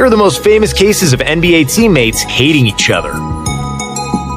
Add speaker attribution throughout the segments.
Speaker 1: Here are the most famous cases of NBA teammates hating each other.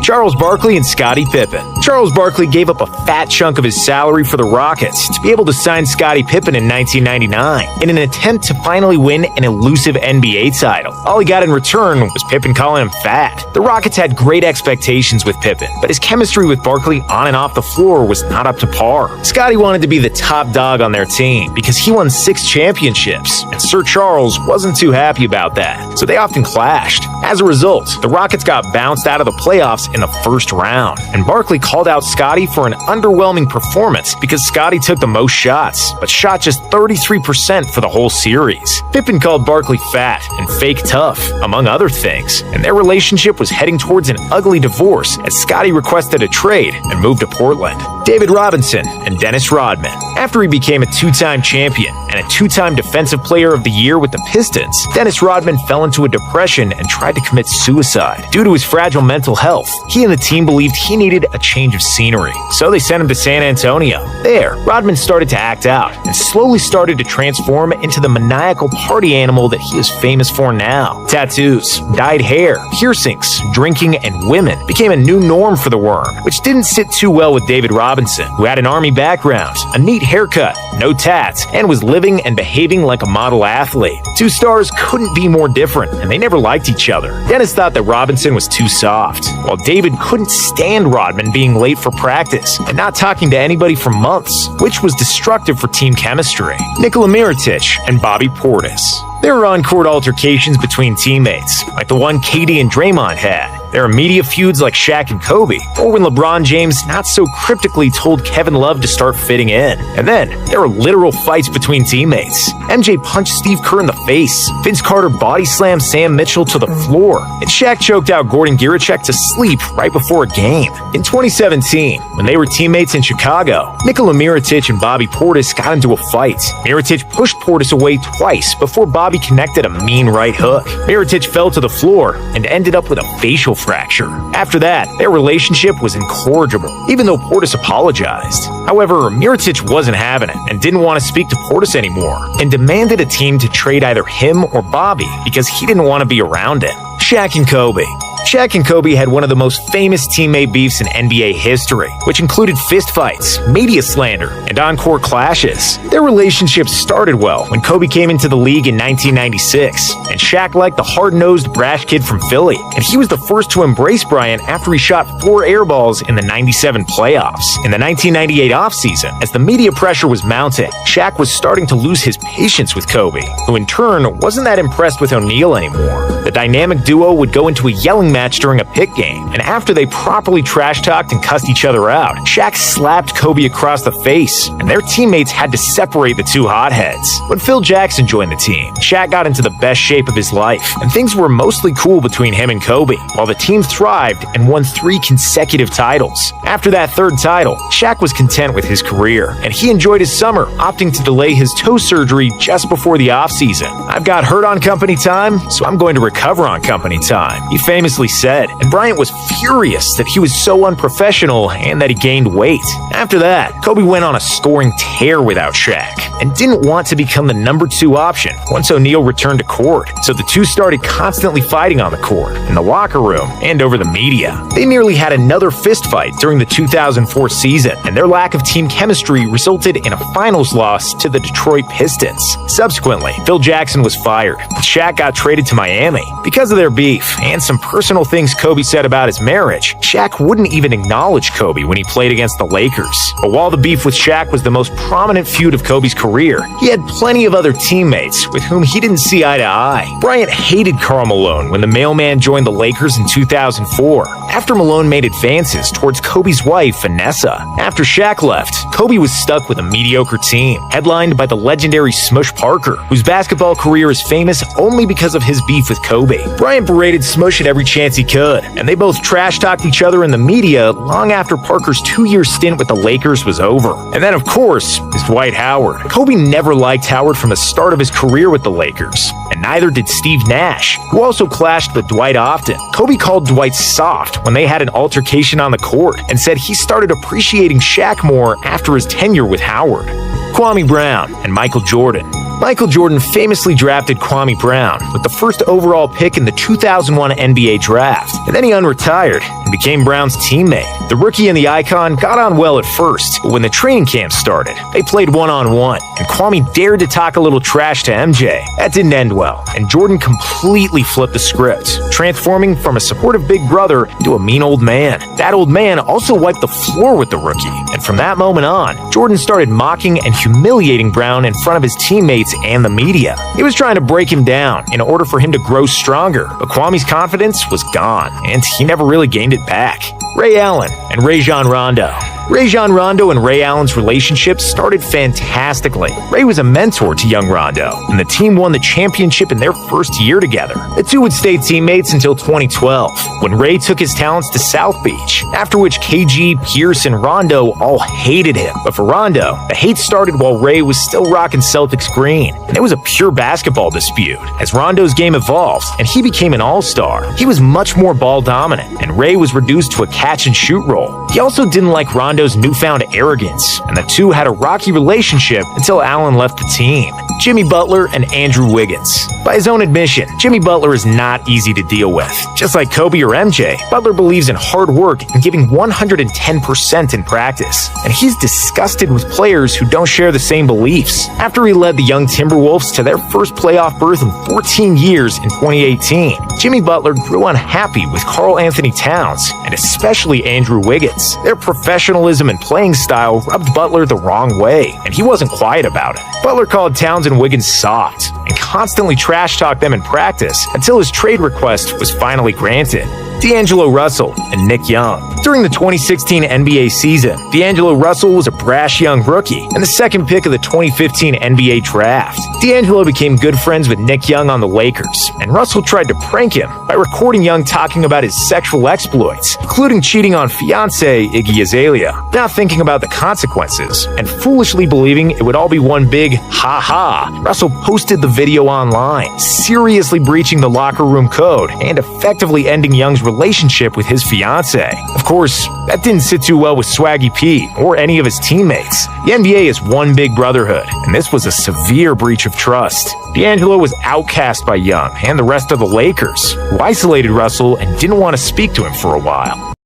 Speaker 1: Charles Barkley and Scottie Pippen. Charles Barkley gave up a fat chunk of his salary for the Rockets to be able to sign Scottie Pippen in 1999 in an attempt to finally win an elusive NBA title. All he got in return was Pippen calling him fat. The Rockets had great expectations with Pippen, but his chemistry with Barkley on and off the floor was not up to par. Scottie wanted to be the top dog on their team because he won 6 championships, and Sir Charles wasn't too happy about that, so they often clashed. As a result, the Rockets got bounced out of the playoffs in the first round, and Barkley called out Scottie for an underwhelming performance because Scottie took the most shots, but shot just 33% for the whole series. Pippen called Barkley fat and fake tough, among other things, and their relationship was heading towards an ugly divorce as Scottie requested a trade and moved to Portland. David Robinson and Dennis Rodman. After he became a 2-time champion and a 2-time Defensive Player of the Year with the Pistons, Dennis Rodman fell into a depression and tried to commit suicide. Due to his fragile mental health, he and the team believed he needed a change of scenery, so they sent him to San Antonio. There, Rodman started to act out and slowly started to transform into the maniacal party animal that he is famous for now. Tattoos, dyed hair, piercings, drinking, and women became a new norm for the Worm, which didn't sit too well with David Robinson, who had an army background, a neat haircut, no tats, and was living and behaving like a model athlete. Two stars couldn't be more different, and they never liked each other. Dennis thought that Robinson was too soft, while David couldn't stand Rodman being late for practice and not talking to anybody for months, which was destructive for team chemistry. Nikola Mirotic and Bobby Portis. There are on-court altercations between teammates, like the one Katie and Draymond had. There are media feuds like Shaq and Kobe, or when LeBron James not so cryptically told Kevin Love to start fitting in. And then, there are literal fights between teammates. MJ punched Steve Kerr in the face, Vince Carter body slammed Sam Mitchell to the floor, and Shaq choked out Gordon Giricek to sleep right before a game. In 2017, when they were teammates in Chicago, Nikola Mirotic and Bobby Portis got into a fight. Mirotic pushed Portis away twice before Bobby connected a mean right hook. Mirotic fell to the floor and ended up with a facial fracture. After that, their relationship was incorrigible, even though Portis apologized. However, Mirotic wasn't having it and didn't want to speak to Portis anymore, and demanded a team to trade either him or Bobby because he didn't want to be around it. Shaq and Kobe. Shaq and Kobe had one of the most famous teammate beefs in NBA history, which included fistfights, media slander, and on-court clashes. Their relationship started well when Kobe came into the league in 1996, and Shaq liked the hard-nosed, brash kid from Philly, and he was the first to embrace Bryant after he shot 4 air balls in the 97 playoffs. In the 1998 offseason, as the media pressure was mounting, Shaq was starting to lose his patience with Kobe, who in turn wasn't that impressed with O'Neal anymore. The dynamic duo would go into a yelling match during a pick game, and after they properly trash-talked and cussed each other out, Shaq slapped Kobe across the face, and their teammates had to separate the two hotheads. When Phil Jackson joined the team, Shaq got into the best shape of his life, and things were mostly cool between him and Kobe, while the team thrived and won 3 consecutive titles. After that 3rd title, Shaq was content with his career, and he enjoyed his summer, opting to delay his toe surgery just before the offseason. "I've got hurt on company time, so I'm going to recover on company time," he famously said, and Bryant was furious that he was so unprofessional and that he gained weight. After that, Kobe went on a scoring tear without Shaq and didn't want to become the number 2 option once O'Neal returned to court, so the two started constantly fighting on the court, in the locker room, and over the media. They nearly had another fist fight during the 2004 season, and their lack of team chemistry resulted in a finals loss to the Detroit Pistons. Subsequently, Phil Jackson was fired, but Shaq got traded to Miami. Because of their beef and some personal things Kobe said about his marriage, Shaq wouldn't even acknowledge Kobe when he played against the Lakers. But while the beef with Shaq was the most prominent feud of Kobe's career, he had plenty of other teammates with whom he didn't see eye to eye. Bryant hated Karl Malone when the mailman joined the Lakers in 2004, after Malone made advances towards Kobe's wife, Vanessa. After Shaq left, Kobe was stuck with a mediocre team, headlined by the legendary Smush Parker, whose basketball career is famous only because of his beef with Kobe. Bryant berated Smush at every chance he could, and they both trash-talked each other in the media long after Parker's 2-year stint with the Lakers was over. And then, of course, is Dwight Howard. Kobe never liked Howard from the start of his career with the Lakers, and neither did Steve Nash, who also clashed with Dwight often. Kobe called Dwight soft when they had an altercation on the court, and said he started appreciating Shaq more after his tenure with Howard. Kwame Brown and Michael Jordan. Michael Jordan famously drafted Kwame Brown with the first overall pick in the 2001 NBA draft, and then he unretired and became Brown's teammate. The rookie and the icon got on well at first, but when the training camp started, they played one-on-one, and Kwame dared to talk a little trash to MJ. That didn't end well, and Jordan completely flipped the script, transforming from a supportive big brother into a mean old man. That old man also wiped the floor with the rookie, and from that moment on, Jordan started mocking and humiliating Brown in front of his teammates and the media. He was trying to break him down in order for him to grow stronger, but Kwame's confidence was gone, and he never really gained it back. Ray Allen and Rajon Rondo. Rajon Rondo and Ray Allen's relationship started fantastically. Ray was a mentor to young Rondo, and the team won the championship in their first year together. The two would stay teammates until 2012, when Ray took his talents to South Beach, after which KG, Pierce, and Rondo all hated him. But for Rondo, the hate started while Ray was still rocking Celtics green, and it was a pure basketball dispute. As Rondo's game evolved, and he became an all-star, he was much more ball dominant, and Ray was reduced to a catch-and-shoot role. He also didn't like Rondo's newfound arrogance, and the two had a rocky relationship until Allen left the team. Jimmy Butler and Andrew Wiggins. By his own admission, Jimmy Butler is not easy to deal with. Just like Kobe or MJ, Butler believes in hard work and giving 110% in practice, and he's disgusted with players who don't share the same beliefs. After he led the young Timberwolves to their first playoff berth in 14 years in 2018, Jimmy Butler grew unhappy with Karl Anthony Towns, and especially Andrew Wiggins. Their professionalism and playing style rubbed Butler the wrong way, and he wasn't quiet about it. Butler called Towns and Wiggins soft, and constantly trash-talked them in practice until his trade request was finally granted. D'Angelo Russell and Nick Young. During the 2016 NBA season, D'Angelo Russell was a brash young rookie and the second pick of the 2015 NBA draft. D'Angelo became good friends with Nick Young on the Lakers, and Russell tried to prank him by recording Young talking about his sexual exploits, including cheating on fiancée Iggy Azalea, not thinking about the consequences, and foolishly believing it would all be one big ha-ha. Russell posted the video online, seriously breaching the locker room code and effectively ending Young's relationship with his fiancée. Of course, that didn't sit too well with Swaggy P or any of his teammates. The NBA is one big brotherhood, and this was a severe breach of trust. D'Angelo was outcast by Young and the rest of the Lakers, who isolated Russell and didn't want to speak to him for a while.